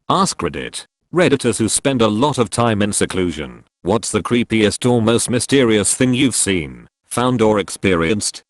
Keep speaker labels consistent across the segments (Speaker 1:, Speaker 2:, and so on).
Speaker 1: AskReddit. Redditors who spend a lot of time in seclusion. What's the creepiest or most mysterious thing you've seen, found or experienced?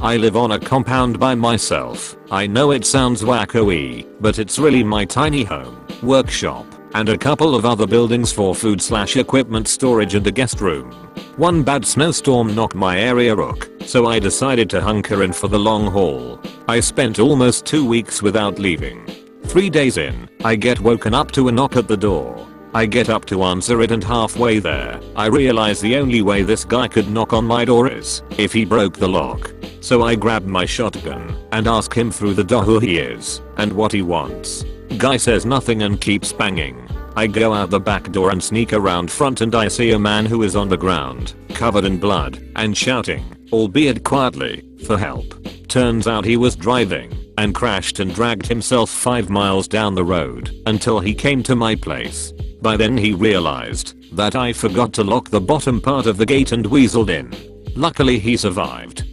Speaker 1: I live on a compound by myself. I know it sounds wacko-y, but it's really my tiny home, workshop, and a couple of other buildings for food/equipment storage and a guest room. One bad snowstorm knocked my area rook, so I decided to hunker in for the long haul. I spent almost 2 weeks without leaving. 3 days in, I get woken up to a knock at the door. I get up to answer it, and halfway there, I realize the only way this guy could knock on my door is if he broke the lock. So I grab my shotgun and ask him through the door who he is and what he wants. Guy says nothing and keeps banging. I go out the back door and sneak around front, and I see a man who is on the ground, covered in blood, and shouting, albeit quietly, for help. Turns out he was driving and crashed and dragged himself 5 miles down the road until he came to my place. By then he realized that I forgot to lock the bottom part of the gate and weaseled in. Luckily he survived.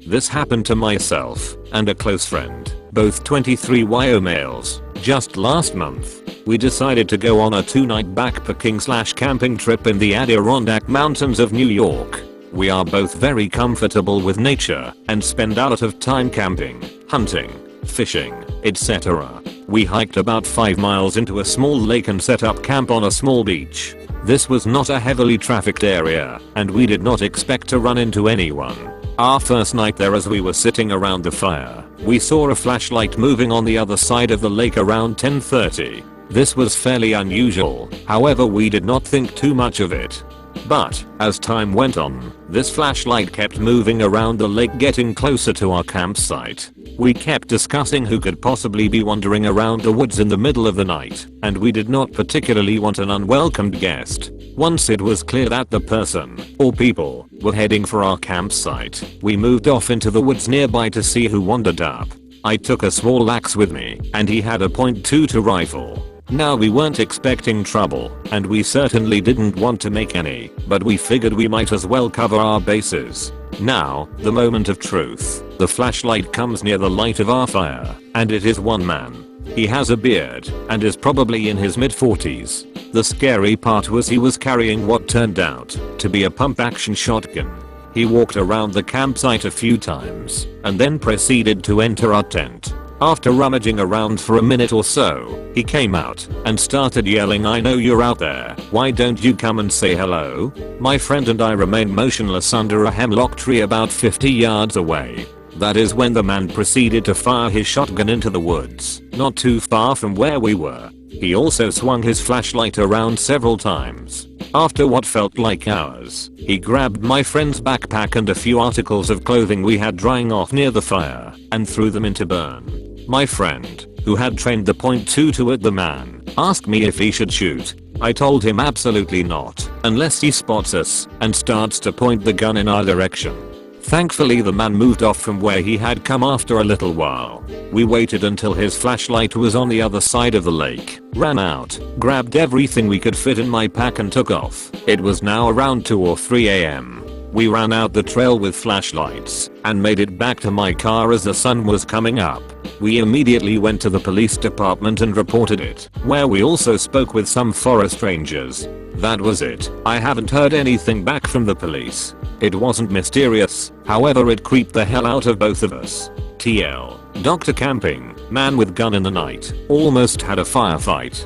Speaker 1: This happened to myself and a close friend, both 23-year males, just last month. We decided to go on a 2-night backpacking/camping trip in the Adirondack Mountains of New York. We are both very comfortable with nature and spend a lot of time camping, hunting, fishing, etc. We hiked about 5 miles into a small lake and set up camp on a small beach. This was not a heavily trafficked area, and we did not expect to run into anyone. Our first night there, as we were sitting around the fire, we saw a flashlight moving on the other side of the lake around 10:30. This was fairly unusual, however we did not think too much of it. But, as time went on, this flashlight kept moving around the lake, getting closer to our campsite. We kept discussing who could possibly be wandering around the woods in the middle of the night, and we did not particularly want an unwelcomed guest. Once it was clear that the person, or people, were heading for our campsite, we moved off into the woods nearby to see who wandered up. I took a small axe with me, and he had a .22 rifle. Now we weren't expecting trouble, and we certainly didn't want to make any, but we figured we might as well cover our bases. Now, the moment of truth. The flashlight comes near the light of our fire, and it is one man. He has a beard, and is probably in his mid-40s. The scary part was he was carrying what turned out to be a pump-action shotgun. He walked around the campsite a few times, and then proceeded to enter our tent. After rummaging around for a minute or so, he came out and started yelling, "I know you're out there, why don't you come and say hello?" My friend and I remained motionless under a hemlock tree about 50 yards away. That is when the man proceeded to fire his shotgun into the woods, not too far from where we were. He also swung his flashlight around several times. After what felt like hours, he grabbed my friend's backpack and a few articles of clothing we had drying off near the fire and threw them into burn. My friend, who had trained the .22 at the man, asked me if he should shoot. I told him absolutely not, unless he spots us and starts to point the gun in our direction. Thankfully the man moved off from where he had come after a little while. We waited until his flashlight was on the other side of the lake, ran out, grabbed everything we could fit in my pack and took off. It was now around 2 or 3 a.m. We ran out the trail with flashlights and made it back to my car as the sun was coming up. We immediately went to the police department and reported it, where we also spoke with some forest rangers. That was it. I haven't heard anything back from the police. It wasn't mysterious, however it creeped the hell out of both of us. TL. Dr. Camping, man with gun in the night, almost had a firefight.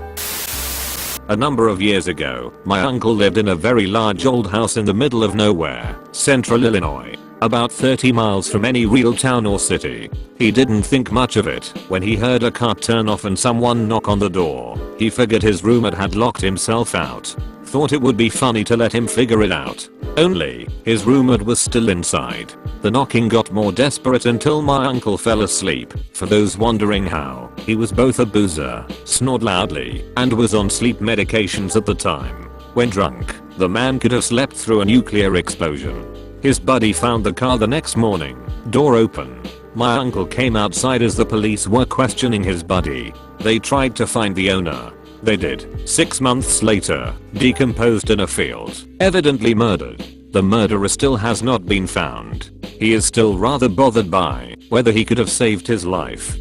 Speaker 1: A number of years ago, my uncle lived in a very large old house in the middle of nowhere, central Illinois, about 30 miles from any real town or city. He didn't think much of it when he heard a car turn off and someone knock on the door. He figured his roommate had locked himself out. Thought it would be funny to let him figure it out. Only, his roommate was still inside. The knocking got more desperate until my uncle fell asleep. For those wondering how, he was both a boozer, snored loudly, and was on sleep medications at the time. When drunk, the man could have slept through a nuclear explosion. His buddy found the car the next morning, door open. My uncle came outside as the police were questioning his buddy. They tried to find the owner. They did. 6 months later, decomposed in a field, evidently murdered. The murderer still has not been found. He is still rather bothered by whether he could have saved his life.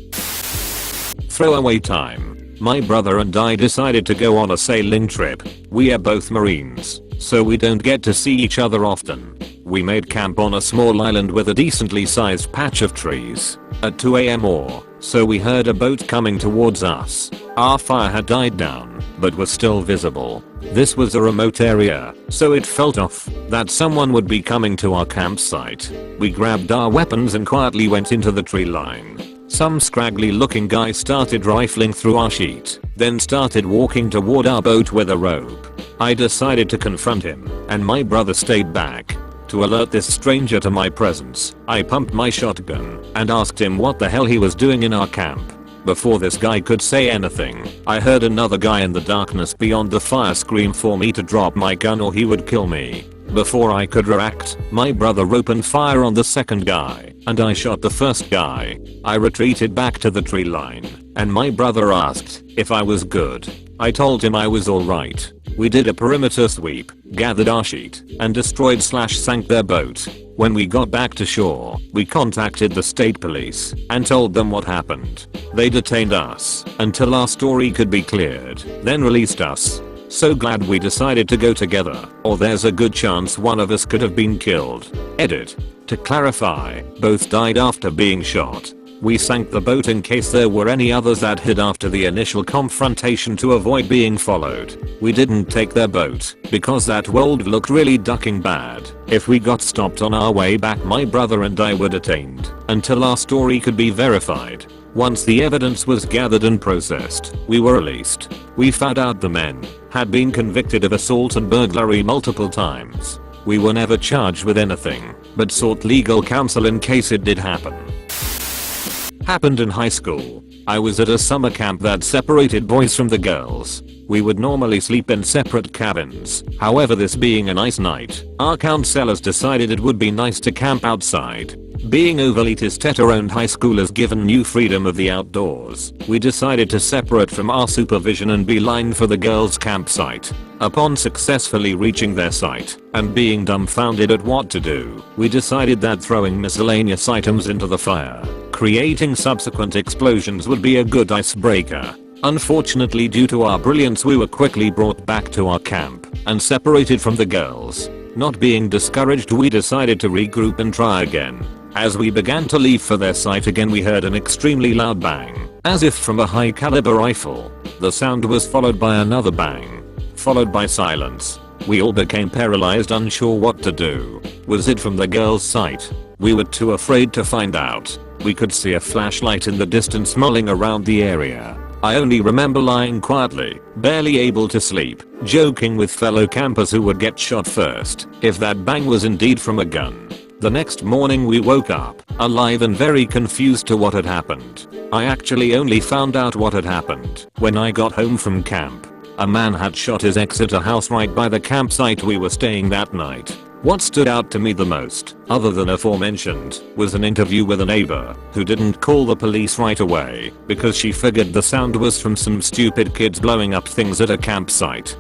Speaker 1: throwaway time, my brother and I decided to go on a sailing trip. We are both Marines, so we don't get to see each other often. We made camp on a small island with a decently sized patch of trees. At 2 AM or so we heard a boat coming towards us. Our fire had died down, but was still visible. This was a remote area, so it felt off that someone would be coming to our campsite. We grabbed our weapons and quietly went into the tree line. Some scraggly looking guy started rifling through our sheet, then started walking toward our boat with a rope. I decided to confront him, and my brother stayed back. To alert this stranger to my presence, I pumped my shotgun and asked him what the hell he was doing in our camp. Before this guy could say anything, I heard another guy in the darkness beyond the fire scream for me to drop my gun or he would kill me. Before I could react, my brother opened fire on the second guy, and I shot the first guy. I retreated back to the tree line, and my brother asked if I was good. I told him I was alright. We did a perimeter sweep, gathered our sheet, and destroyed/sank their boat. When we got back to shore, we contacted the state police and told them what happened. They detained us until our story could be cleared, then released us. So glad we decided to go together, or there's a good chance one of us could have been killed. Edit. To clarify, both died after being shot. We sank the boat in case there were any others that hid after the initial confrontation to avoid being followed. We didn't take their boat because that would look really ducking bad. If we got stopped on our way back, my brother and I were detained until our story could be verified. Once the evidence was gathered and processed, we were released. We found out the men had been convicted of assault and burglary multiple times. We were never charged with anything, but sought legal counsel in case it did happen. Happened in high school. I was at a summer camp that separated boys from the girls. We would normally sleep in separate cabins. However, this being a nice night, our counselors decided it would be nice to camp outside. Being overly testosterone high schoolers given new freedom of the outdoors, we decided to separate from our supervision and beeline for the girls' campsite. Upon successfully reaching their site and being dumbfounded at what to do, we decided that throwing miscellaneous items into the fire, creating subsequent explosions, would be a good icebreaker. Unfortunately, due to our brilliance, we were quickly brought back to our camp and separated from the girls. Not being discouraged, we decided to regroup and try again. As we began to leave for their site again, we heard an extremely loud bang, as if from a high caliber rifle. The sound was followed by another bang, followed by silence. We all became paralyzed, unsure what to do. Was it from the girls' site? We were too afraid to find out. We could see a flashlight in the distance mulling around the area. I only remember lying quietly, barely able to sleep, joking with fellow campers who would get shot first if that bang was indeed from a gun. The next morning we woke up, alive and very confused to what had happened. I actually only found out what had happened when I got home from camp. A man had shot his ex at a house right by the campsite we were staying that night. What stood out to me the most, other than aforementioned, was an interview with a neighbor who didn't call the police right away because she figured the sound was from some stupid kids blowing up things at a campsite.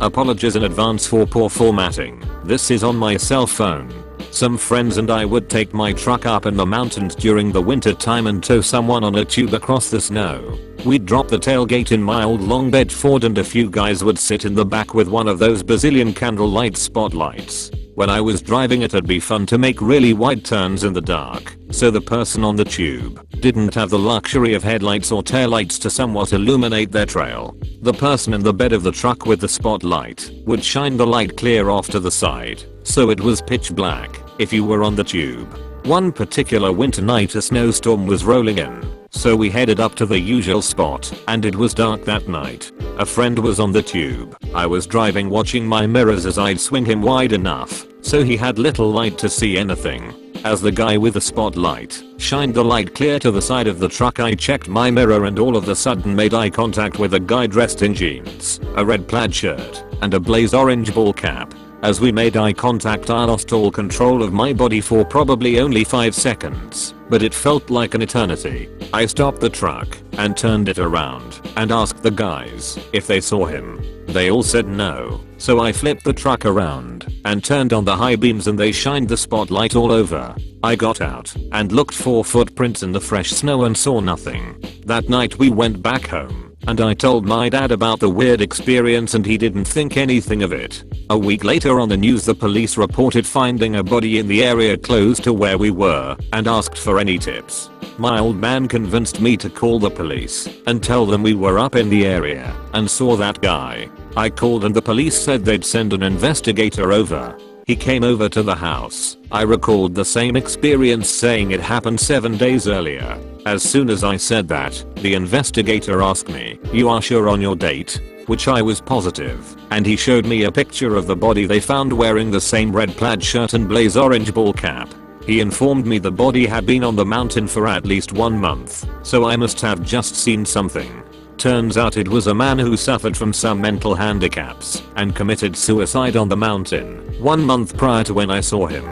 Speaker 1: Apologies in advance for poor formatting. This is on my cell phone. Some friends and I would take my truck up in the mountains during the winter time and tow someone on a tube across the snow. We'd drop the tailgate in my old long bed Ford and a few guys would sit in the back with one of those bazillion candlelight spotlights. When I was driving, it'd be fun to make really wide turns in the dark, so the person on the tube didn't have the luxury of headlights or taillights to somewhat illuminate their trail. The person in the bed of the truck with the spotlight would shine the light clear off to the side, so it was pitch black if you were on the tube. One particular winter night a snowstorm was rolling in, so we headed up to the usual spot, and it was dark that night. A friend was on the tube. I was driving, watching my mirrors as I'd swing him wide enough so he had little light to see anything. As the guy with the spotlight shined the light clear to the side of the truck, I checked my mirror and all of a sudden made eye contact with a guy dressed in jeans, a red plaid shirt, and a blaze orange ball cap. As we made eye contact, I lost all control of my body for probably only 5 seconds, but it felt like an eternity. I stopped the truck and turned it around and asked the guys if they saw him. They all said no, so I flipped the truck around and turned on the high beams and they shined the spotlight all over. I got out and looked for footprints in the fresh snow and saw nothing. That night we went back home and I told my dad about the weird experience and he didn't think anything of it. A week later on the news, the police reported finding a body in the area close to where we were and asked for any tips. My old man convinced me to call the police and tell them we were up in the area and saw that guy. I called and the police said they'd send an investigator over. He came over to the house. I recalled the same experience, saying it happened 7 days earlier. As soon as I said that, the investigator asked me, "You are sure on your date?" Which I was positive, and he showed me a picture of the body they found wearing the same red plaid shirt and blaze orange ball cap. He informed me the body had been on the mountain for at least 1 month, so I must have just seen something. Turns out it was a man who suffered from some mental handicaps and committed suicide on the mountain 1 month prior to when I saw him.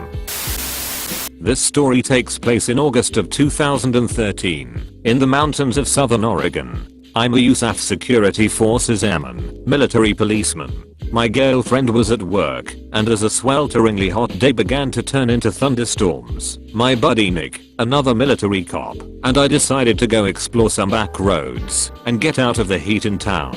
Speaker 1: This story takes place in August of 2013 in the mountains of southern Oregon. I'm a USAF Security Forces airman, military policeman. My girlfriend was at work, and as a swelteringly hot day began to turn into thunderstorms, my buddy Nick, another military cop, and I decided to go explore some back roads and get out of the heat in town.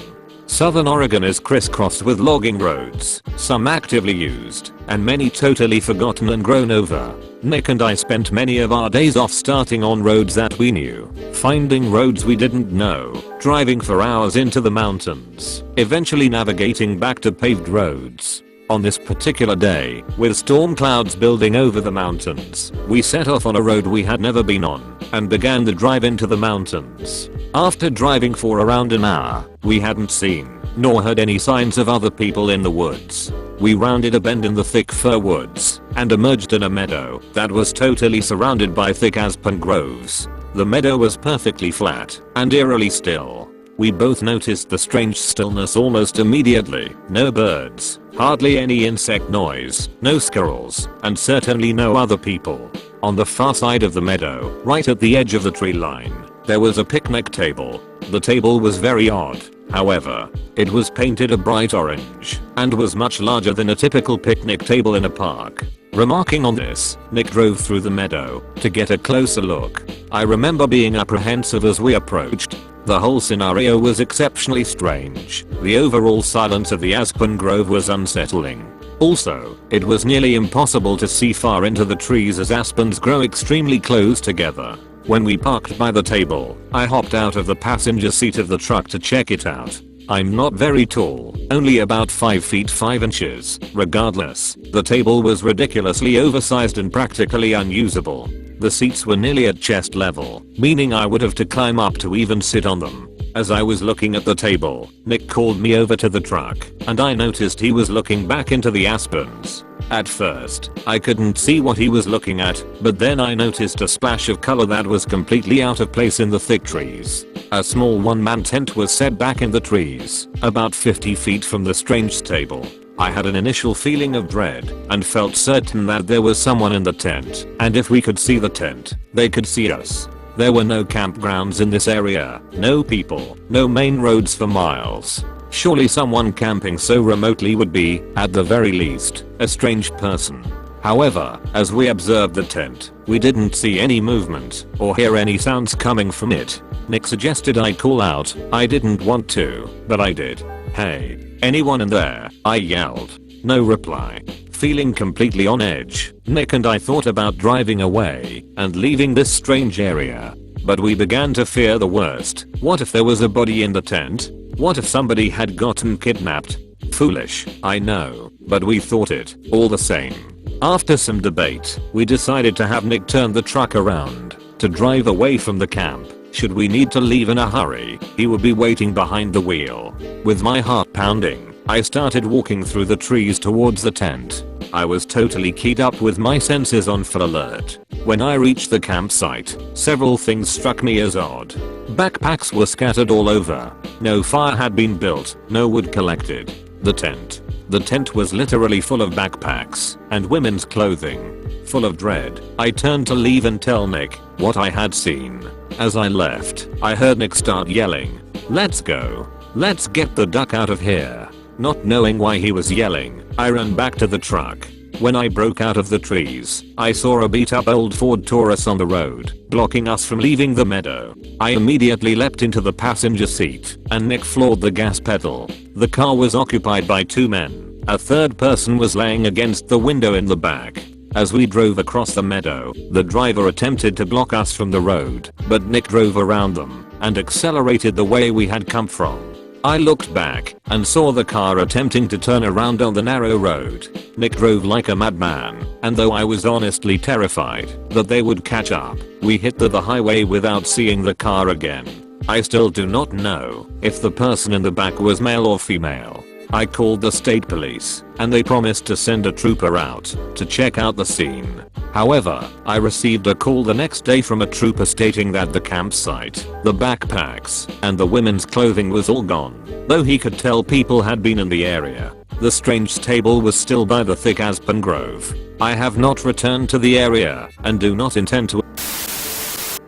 Speaker 1: Southern Oregon is crisscrossed with logging roads, some actively used, and many totally forgotten and grown over. Nick and I spent many of our days off starting on roads that we knew, finding roads we didn't know, driving for hours into the mountains, eventually navigating back to paved roads. On this particular day, with storm clouds building over the mountains, we set off on a road we had never been on and began the drive into the mountains. After driving for around an hour, we hadn't seen nor heard any signs of other people in the woods. We rounded a bend in the thick fir woods and emerged in a meadow that was totally surrounded by thick aspen groves. The meadow was perfectly flat and eerily still. We both noticed the strange stillness almost immediately. No birds, hardly any insect noise, no squirrels, and certainly no other people. On the far side of the meadow, right at the edge of the tree line, there was a picnic table. The table was very odd. However, it was painted a bright orange and was much larger than a typical picnic table in a park. Remarking on this, Nick drove through the meadow to get a closer look. I remember being apprehensive as we approached. The whole scenario was exceptionally strange. The overall silence of the aspen grove was unsettling. Also, it was nearly impossible to see far into the trees as aspens grow extremely close together. When we parked by the table, I hopped out of the passenger seat of the truck to check it out. I'm not very tall, only about 5 feet 5 inches. Regardless, the table was ridiculously oversized and practically unusable. The seats were nearly at chest level, meaning I would have to climb up to even sit on them. As I was looking at the table, Nick called me over to the truck, and I noticed he was looking back into the aspens. At first, I couldn't see what he was looking at, but then I noticed a splash of color that was completely out of place in the thick trees. A small one-man tent was set back in the trees, about 50 feet from the strange table. I had an initial feeling of dread and felt certain that there was someone in the tent, and if we could see the tent, they could see us. There were no campgrounds in this area, no people, no main roads for miles. Surely someone camping so remotely would be, at the very least, a strange person. However, as we observed the tent, we didn't see any movement or hear any sounds coming from it. Nick suggested I call out. I didn't want to, but I did. "Hey, anyone in there?" I yelled. No reply. Feeling completely on edge, Nick and I thought about driving away and leaving this strange area. But we began to fear the worst. What if there was a body in the tent? What if somebody had gotten kidnapped? Foolish, I know, but we thought it, all the same. After some debate, we decided to have Nick turn the truck around to drive away from the camp. Should we need to leave in a hurry, he would be waiting behind the wheel. With my heart pounding, I started walking through the trees towards the tent. I was totally keyed up with my senses on full alert. When I reached the campsite, several things struck me as odd. Backpacks were scattered all over. No fire had been built, no wood collected. The tent The tent was literally full of backpacks and women's clothing. Full of dread, I turned to leave and tell Nick what I had seen. As I left, I heard Nick start yelling, "Let's go. Let's get the duck out of here." Not knowing why he was yelling, I ran back to the truck. When I broke out of the trees, I saw a beat up old Ford Taurus on the road, blocking us from leaving the meadow. I immediately leapt into the passenger seat, and Nick floored the gas pedal. The car was occupied by 2 men. A third person was laying against the window in the back. As we drove across the meadow, the driver attempted to block us from the road, but Nick drove around them and accelerated the way we had come from. I looked back and saw the car attempting to turn around on the narrow road. Nick drove like a madman, and though I was honestly terrified that they would catch up, we hit the highway without seeing the car again. I still do not know if the person in the back was male or female. I called the state police, and they promised to send a trooper out to check out the scene. However, I received a call the next day from a trooper stating that the campsite, the backpacks, and the women's clothing was all gone, though he could tell people had been in the area. The strange table was still by the thick aspen grove. I have not returned to the area and do not intend to.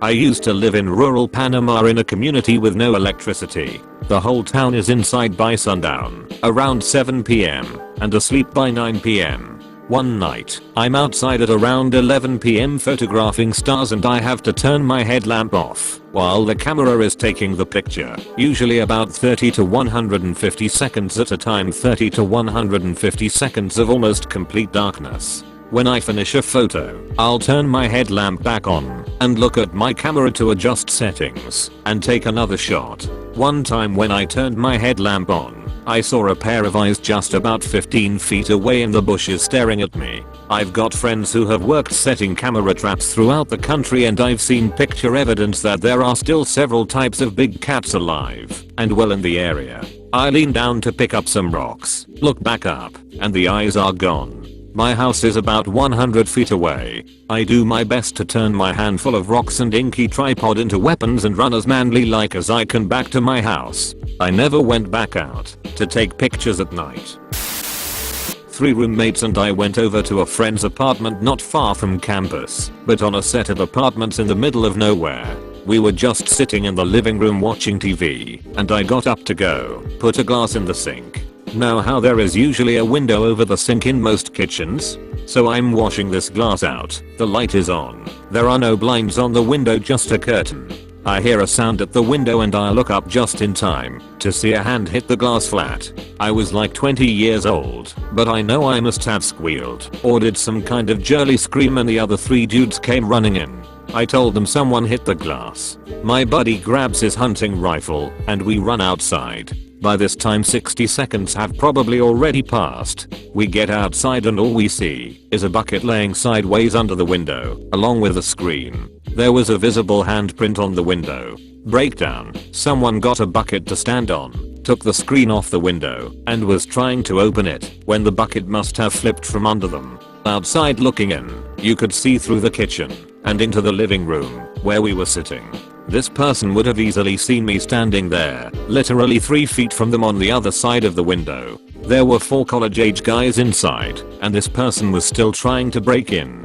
Speaker 1: I used to live in rural Panama in a community with no electricity. The whole town is inside by sundown, around 7 PM, and asleep by 9 PM. One night, I'm outside at around 11 PM photographing stars and I have to turn my headlamp off while the camera is taking the picture, usually about 30 to 150 seconds at a time, 30 to 150 seconds of almost complete darkness. When I finish a photo, I'll turn my headlamp back on and look at my camera to adjust settings and take another shot. One time when I turned my headlamp on, I saw a pair of eyes just about 15 feet away in the bushes staring at me. I've got friends who have worked setting camera traps throughout the country and I've seen picture evidence that there are still several types of big cats alive and well in the area. I lean down to pick up some rocks, look back up, and the eyes are gone. My house is about 100 feet away. I do my best to turn my handful of rocks and inky tripod into weapons and run as manly like as I can back to my house. I never went back out to take pictures at night. 3 roommates and I went over to a friend's apartment not far from campus, but on a set of apartments in the middle of nowhere. We were just sitting in the living room watching TV, and I got up to go put a glass in the sink. Know how there is usually a window over the sink in most kitchens? So I'm washing this glass out. The light is on. There are no blinds on the window, just a curtain. I hear a sound at the window and I look up just in time to see a hand hit the glass flat. I was like 20 years old, but I know I must have squealed or did some kind of jolly scream and the other 3 dudes came running in. I told them someone hit the glass. My buddy grabs his hunting rifle and we run outside. By this time 60 seconds have probably already passed. We get outside and all we see is a bucket laying sideways under the window, along with a screen. There was a visible handprint on the window. Breakdown: someone got a bucket to stand on, took the screen off the window, and was trying to open it when the bucket must have flipped from under them. Outside looking in, you could see through the kitchen and into the living room where we were sitting. This person would have easily seen me standing there, literally 3 feet from them on the other side of the window. There were 4 college-age guys inside, and this person was still trying to break in.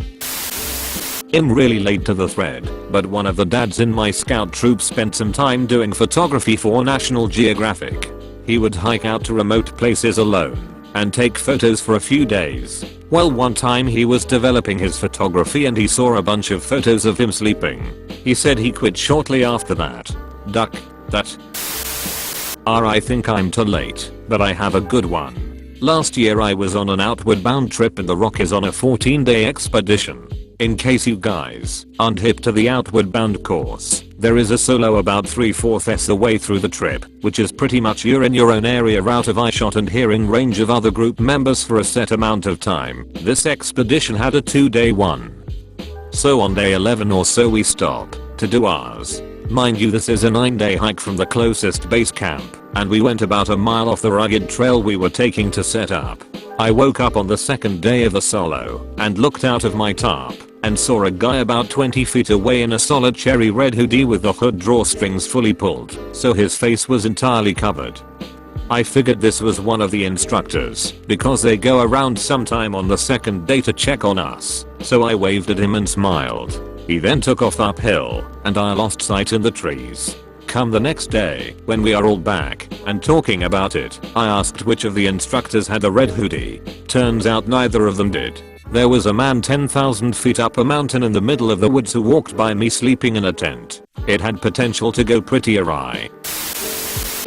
Speaker 1: I'm really late to the thread, but one of the dads in my scout troop spent some time doing photography for National Geographic. He would hike out to remote places alone and take photos for a few days. Well, one time he was developing his photography and he saw a bunch of photos of him sleeping. He said he quit shortly after that. Duck, that. I think I'm too late, but I have a good one. Last year I was on an outward bound trip in the Rockies on a 14-day expedition. In case you guys aren't hip to the outward bound course, there is a solo about 3/4 the way through the trip, which is pretty much you're in your own area out of eyeshot and hearing range of other group members for a set amount of time. This expedition had a 2-day one. So on day 11 or so we stop to do ours. Mind you, this is a 9-day hike from the closest base camp, and we went about a mile off the rugged trail we were taking to set up. I woke up on the 2nd day of the solo and looked out of my tarp and saw a guy about 20 feet away in a solid cherry red hoodie with the hood drawstrings fully pulled, so his face was entirely covered. I figured this was one of the instructors because they go around sometime on the second day to check on us, so I waved at him and smiled. He then took off uphill and I lost sight in the trees. Come the next day, when we are all back and talking about it, I asked which of the instructors had a red hoodie. Turns out neither of them did. There was a man 10,000 feet up a mountain in the middle of the woods who walked by me sleeping in a tent. It had potential to go pretty awry.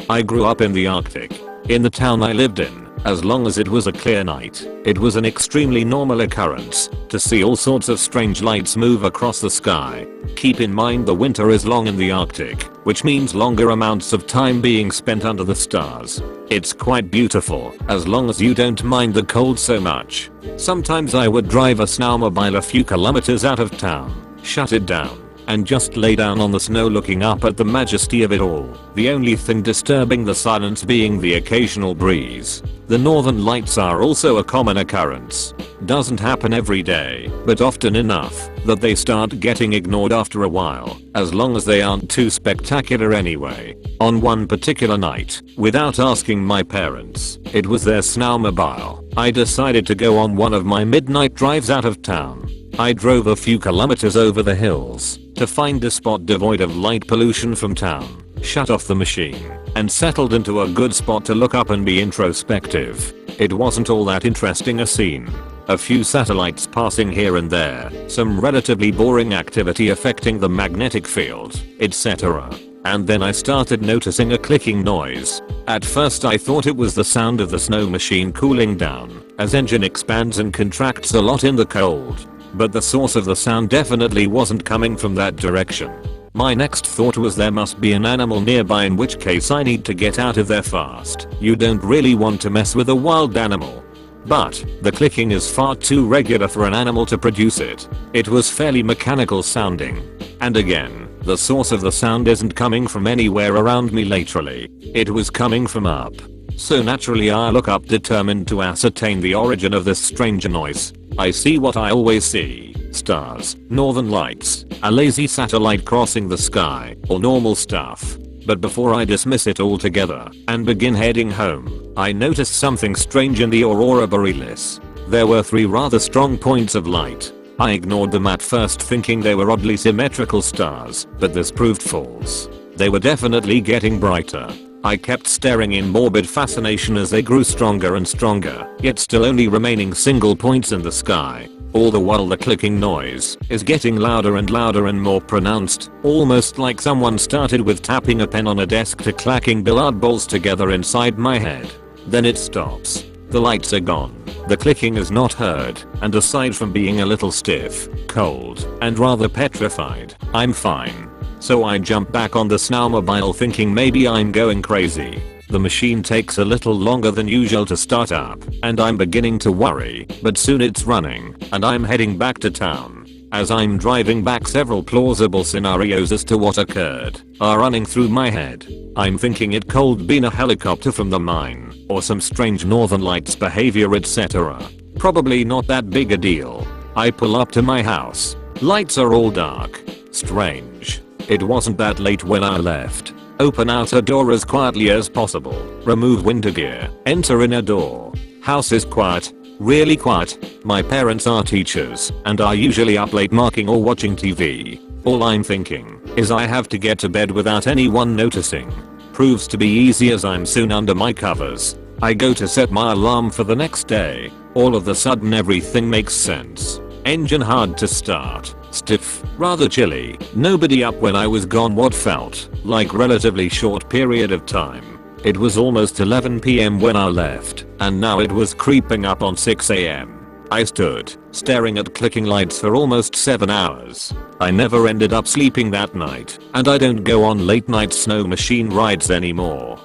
Speaker 1: I grew up in the Arctic. In the town I lived in, as long as it was a clear night, it was an extremely normal occurrence to see all sorts of strange lights move across the sky. Keep in mind the winter is long in the Arctic, which means longer amounts of time being spent under the stars. It's quite beautiful, as long as you don't mind the cold so much. Sometimes I would drive a snowmobile a few kilometers out of town, shut it down, and just lay down on the snow looking up at the majesty of it all, the only thing disturbing the silence being the occasional breeze. The northern lights are also a common occurrence. Doesn't happen every day, but often enough that they start getting ignored after a while, as long as they aren't too spectacular anyway. On one particular night, without asking my parents, it was their snowmobile, I decided to go on one of my midnight drives out of town. I drove a few kilometers over the hills to find a spot devoid of light pollution from town, shut off the machine, and settled into a good spot to look up and be introspective. It wasn't all that interesting a scene. A few satellites passing here and there, some relatively boring activity affecting the magnetic field, etc. And then I started noticing a clicking noise. At first I thought it was the sound of the snow machine cooling down, as engine expands and contracts a lot in the cold. But the source of the sound definitely wasn't coming from that direction. My next thought was there must be an animal nearby, in which case I need to get out of there fast. You don't really want to mess with a wild animal. But the clicking is far too regular for an animal to produce it. It was fairly mechanical sounding. And again, the source of the sound isn't coming from anywhere around me literally. It was coming from up. So naturally I look up, determined to ascertain the origin of this strange noise. I see what I always see. Stars, northern lights, a lazy satellite crossing the sky, all normal stuff. But before I dismiss it altogether and begin heading home, I noticed something strange in the aurora borealis. There were 3 rather strong points of light. I ignored them at first, thinking they were oddly symmetrical stars, but this proved false. They were definitely getting brighter. I kept staring in morbid fascination as they grew stronger and stronger, yet still only remaining single points in the sky. All the while the clicking noise is getting louder and louder and more pronounced, almost like someone started with tapping a pen on a desk to clacking billiard balls together inside my head. Then it stops. The lights are gone. The clicking is not heard, and aside from being a little stiff, cold, and rather petrified, I'm fine. So I jump back on the snowmobile thinking maybe I'm going crazy. The machine takes a little longer than usual to start up, and I'm beginning to worry, but soon it's running, and I'm heading back to town. As I'm driving back, several plausible scenarios as to what occurred are running through my head. I'm thinking it could been a helicopter from the mine, or some strange northern lights behavior, etc. Probably not that big a deal. I pull up to my house. Lights are all dark. Strange. It wasn't that late when I left. Open outer door as quietly as possible. Remove winter gear. Enter inner door. House is quiet. Really quiet. My parents are teachers and are usually up late marking or watching TV. All I'm thinking is I have to get to bed without anyone noticing. Proves to be easy as I'm soon under my covers. I go to set my alarm for the next day. All of a sudden everything makes sense. Engine hard to start. Stiff, rather chilly, nobody up when I was gone what felt like relatively short period of time. It was almost 11 PM when I left, and now it was creeping up on 6 AM. I stood, staring at clicking lights for almost 7 hours. I never ended up sleeping that night, and I don't go on late night snow machine rides anymore.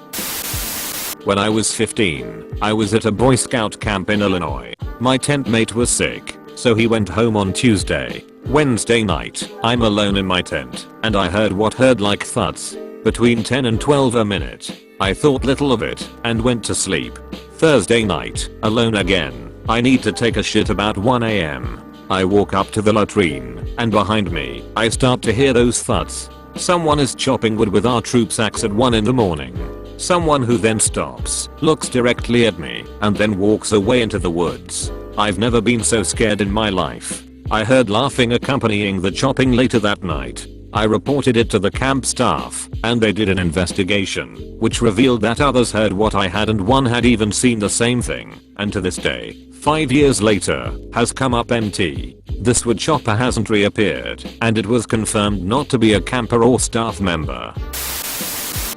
Speaker 1: When I was 15, I was at a Boy Scout camp in Illinois. My tent mate was sick, so he went home on Tuesday. Wednesday night, I'm alone in my tent, and I heard like thuds. Between 10 and 12 a minute. I thought little of it, and went to sleep. Thursday night, alone again. I need to take a shit about 1 AM. I walk up to the latrine, and behind me, I start to hear those thuds. Someone is chopping wood with our troop axe at 1 in the morning. Someone who then stops, looks directly at me, and then walks away into the woods. I've never been so scared in my life. I heard laughing accompanying the chopping later that night. I reported it to the camp staff, and they did an investigation, which revealed that others heard what I had and one had even seen the same thing, and to this day, 5 years later, has come up empty. This wood chopper hasn't reappeared, and it was confirmed not to be a camper or staff member.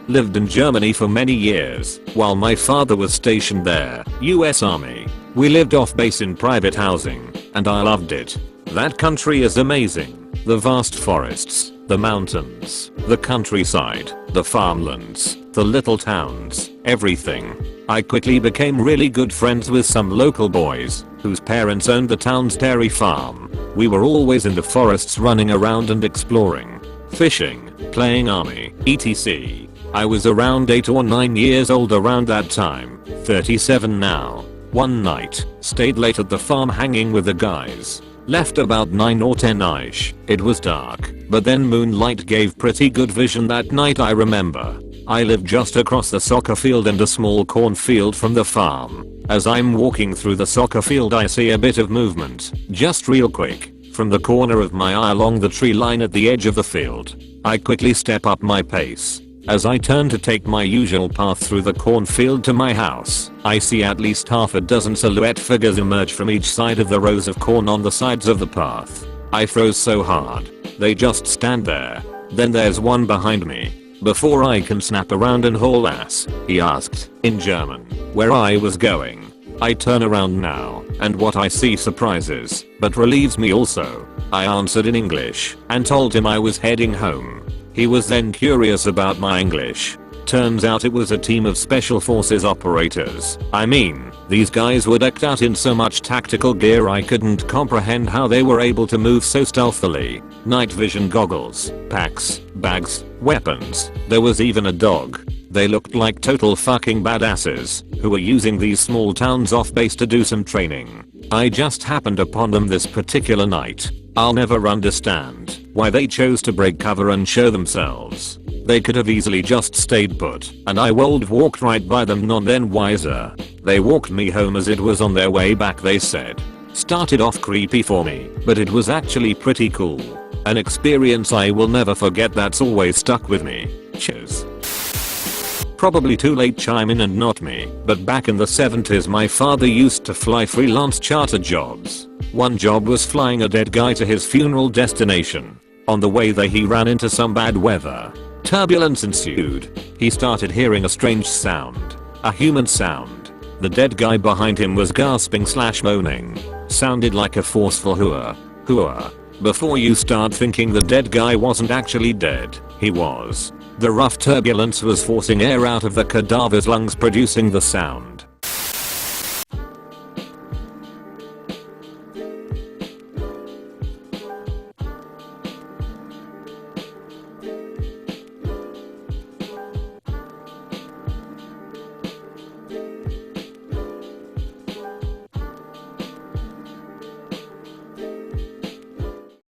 Speaker 1: Lived in Germany for many years, while my father was stationed there, US Army. We lived off base in private housing, and I loved it. That country is amazing. The vast forests, the mountains, the countryside, the farmlands, the little towns, everything. I quickly became really good friends with some local boys, whose parents owned the town's dairy farm. We were always in the forests running around and exploring, fishing, playing army, etc. I was around 8 or 9 years old around that time, 37 now. One night, stayed late at the farm hanging with the guys. Left about 9 or 10ish. It was dark, but then moonlight gave pretty good vision that night I remember. I lived just across the soccer field and a small cornfield from the farm. As I'm walking through the soccer field I see a bit of movement, just real quick, from the corner of my eye along the tree line at the edge of the field. I quickly step up my pace. As I turn to take my usual path through the cornfield to my house, I see at least half a dozen silhouette figures emerge from each side of the rows of corn on the sides of the path. I froze so hard. They just stand there. Then there's one behind me. Before I can snap around and haul ass, he asked, in German, where I was going. I turn around now, and what I see surprises, but relieves me also. I answered in English, and told him I was heading home. He was then curious about my English. Turns out it was a team of special forces operators. I mean, these guys were decked out in so much tactical gear I couldn't comprehend how they were able to move so stealthily. Night vision goggles, packs, bags, weapons. There was even a dog. They looked like total fucking badasses, who were using these small towns off base to do some training. I just happened upon them this particular night. I'll never understand why they chose to break cover and show themselves. They could have easily just stayed put, and I walked right by them none then wiser. They walked me home as it was on their way back they said. Started off creepy for me, but it was actually pretty cool. An experience I will never forget that's always stuck with me. Cheers. Probably too late chime in and not me, but back in the 70s my father used to fly freelance charter jobs. One job was flying a dead guy to his funeral destination. On the way there he ran into some bad weather. Turbulence ensued. He started hearing a strange sound. A human sound. The dead guy behind him was gasping/moaning. Sounded like a forceful hooah. Hooah. Before you start thinking the dead guy wasn't actually dead, he was. The rough turbulence was forcing air out of the cadaver's lungs producing the sound.